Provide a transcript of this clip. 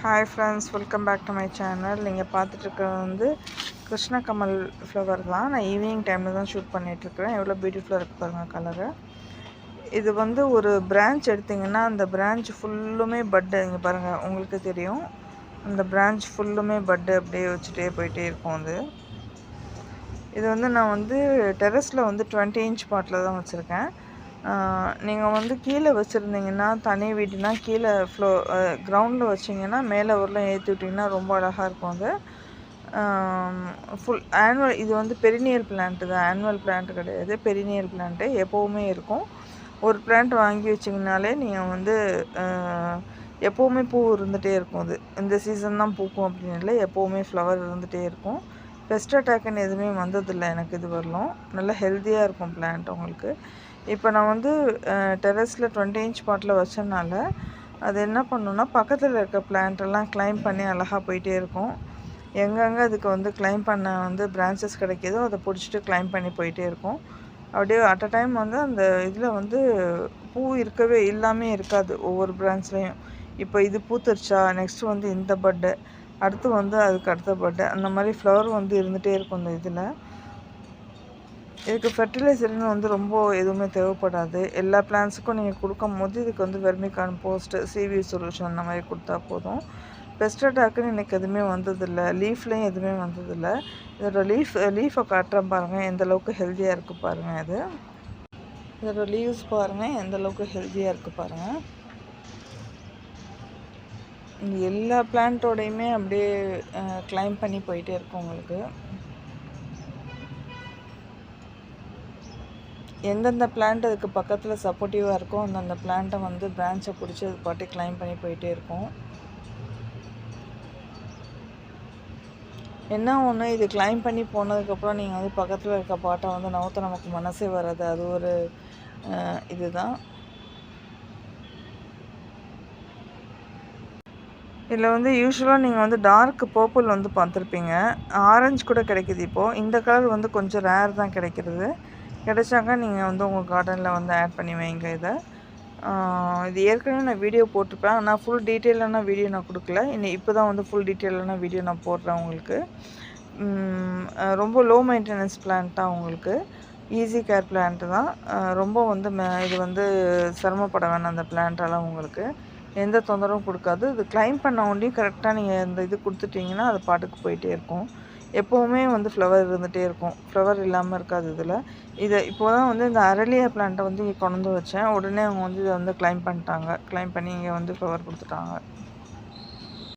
Hi friends, welcome back to my channel. நீங்கள் பார்த்துட்ருக்கிறது வந்து கிருஷ்ண கமல் ஃப்ளவர் தான். நான் ஈவினிங் டைமில் தான் ஷூட் பண்ணிகிட்ருக்கிறேன். எவ்வளோ பியூட்டிஃபுல்லாக இருக்குது பாருங்கள் கலரு. இது வந்து ஒரு பிரான்ச் எடுத்திங்கன்னா அந்த பிரான்ச் ஃபுல்லுமே பட்டு, இங்கே பாருங்கள் உங்களுக்கு தெரியும். அந்த பிரான்ச் ஃபுல்லுமே பட்டு அப்படியே வச்சுட்டே போயிட்டே இருக்கும். இது வந்து நான் வந்து டெரஸில் வந்து 20 இன்ச் பாட்டில் தான் வச்சுருக்கேன். நீங்கள் வந்து கீழே வச்சுருந்தீங்கன்னா, தனி வீடுனா கீழே கிரவுண்டில் வச்சிங்கன்னா மேலே ஊரில் ஏற்றி விட்டிங்கன்னா ரொம்ப அழகாக இருக்கும். அது ஃபுல் ஆனுவல். இது வந்து பெரினியல் பிளான்ட்டு தான், ஆனுவல் பிளான்ட் கிடையாது, பெரினியல் பிளான்ட்டு எப்போவுமே இருக்கும். ஒரு பிளான்ட் வாங்கி வச்சிங்கனாலே நீங்கள் வந்து எப்போவுமே பூ இருந்துகிட்டே இருக்கும். அது இந்த சீசன் தான் பூக்கும் அப்படின்னு இல்லை, எப்போவுமே ஃப்ளவர் இருந்துகிட்டே இருக்கும். பெஸ்ட் அட்டாக்குன்னு எதுவுமே வந்ததில்லை எனக்கு இது வரலும். நல்லா ஹெல்த்தியாக இருக்கும் பிளான்ட் உங்களுக்கு. இப்போ நான் வந்து டெரஸில் 20 இன்ச் பாட்டில் வச்சனால அது என்ன பண்ணுன்னா, பக்கத்தில் இருக்க பிளான்ட்டெல்லாம் கிளைம் பண்ணி அழகாக போயிட்டே இருக்கும். எங்கெங்கே அதுக்கு வந்து கிளைம் பண்ண வந்து பிரான்ச்சஸ் கிடைக்கிதோ அதை பிடிச்சிட்டு கிளைம் பண்ணி போயிட்டே இருக்கும். அப்படியே அட் அ டைம் வந்து அந்த இதில் வந்து பூ இருக்கவே இல்லாமல் இருக்காது ஒவ்வொரு பிரான்ச்லேயும். இப்போ இது பூத்துருச்சா, நெக்ஸ்ட்டு வந்து இந்த பட்டு, அடுத்து வந்து அதுக்கு அடுத்த பட்டு, அந்த மாதிரி ஃப்ளவர் வந்து இருந்துகிட்டே இருக்கும் இந்த இதில். இதுக்கு ஃபெர்டிலைசர்னு வந்து ரொம்ப எதுவுமே தேவைப்படாது. எல்லா பிளான்ஸுக்கும் நீங்கள் கொடுக்கும்போது இதுக்கு வந்து வெர்மி காம்போஸ்ட்டு, சிவி சொல்யூஷன் அந்த மாதிரி கொடுத்தா போதும். பெஸ்ட் அட்டாக்குன்னு எனக்கு எதுவுமே வந்ததில்லை, லீஃப்லேயும் எதுவுமே வந்ததில்லை. இதோட லீஃபை காட்டுறேன் பாருங்கள், எந்தளவுக்கு ஹெல்த்தியாக இருக்குது பாருங்கள். இதோட லீவ்ஸ் பாருங்கள் எந்தளவுக்கு ஹெல்த்தியாக இருக்குது பாருங்கள். எல்லா பிளான்ட்டோடையுமே அப்படியே கிளைம் பண்ணி போயிட்டே இருக்கும் உங்களுக்கு. எந்தெந்த பிளான்ட் அதுக்கு பக்கத்தில் சப்போர்ட்டிவாக இருக்கோ அந்தந்த பிளான்ட்டை வந்து பிரான்ச்சை பிடிச்சி அது பாட்டு கிளைம் பண்ணி போயிட்டே இருக்கும். என்ன ஒன்று, இது கிளைம் பண்ணி போனதுக்கப்புறம் நீங்கள் வந்து பக்கத்தில் இருக்க பாட்டை வந்து நவுத்த நமக்கு மனசே வராது. அது ஒரு இதுதான். இதில் வந்து யூஸ்வலாக நீங்கள் வந்து டார்க் பர்பிள் வந்து பார்த்துருப்பீங்க, ஆரஞ்சு கூட கிடைக்கிது இப்போது. இந்த கலர் வந்து கொஞ்சம் ரேர் தான் கிடைக்கிறது. கிடைச்சாக்கா நீங்கள் வந்து உங்கள் கார்டனில் வந்து ஆட் பண்ணி வைங்க இதை. இது ஏற்கனவே நான் வீடியோ போட்டிருப்பேன், ஆனால் ஃபுல் டீட்டெயிலான வீடியோ நான் கொடுக்கல. இப்போ தான் வந்து ஃபுல் டீட்டெயிலான வீடியோ நான் போடுறேன் உங்களுக்கு. ரொம்ப லோ மெயின்டெனன்ஸ் பிளான்ட் தான் உங்களுக்கு, ஈஸி கேர் பிளான்ட்டு தான். ரொம்ப வந்து இது வந்து சிரமப்பட வேணாம் அந்த பிளான்ட்டெல்லாம். உங்களுக்கு எந்த தொந்தரவும் கொடுக்காது. இது கிளைம் பண்ண ஒண்டியும் கரெக்டாக நீங்கள் இந்த இது கொடுத்துட்டிங்கன்னா அது பாட்டுக்கு போயிட்டே இருக்கும். எப்போவுமே வந்து ஃப்ளவர் இருந்துகிட்டே இருக்கும், ஃப்ளவர் இல்லாமல் இருக்காது இதில். இப்போ தான் வந்து இந்த அரளியா பிளான்ட்டை வந்து இங்கே கொண்டு வச்சேன். உடனே அவங்க வந்து இதை வந்து கிளைம் பண்ணிட்டாங்க, கிளைம் பண்ணி இங்கே வந்து ஃப்ளவர் கொடுத்துட்டாங்க.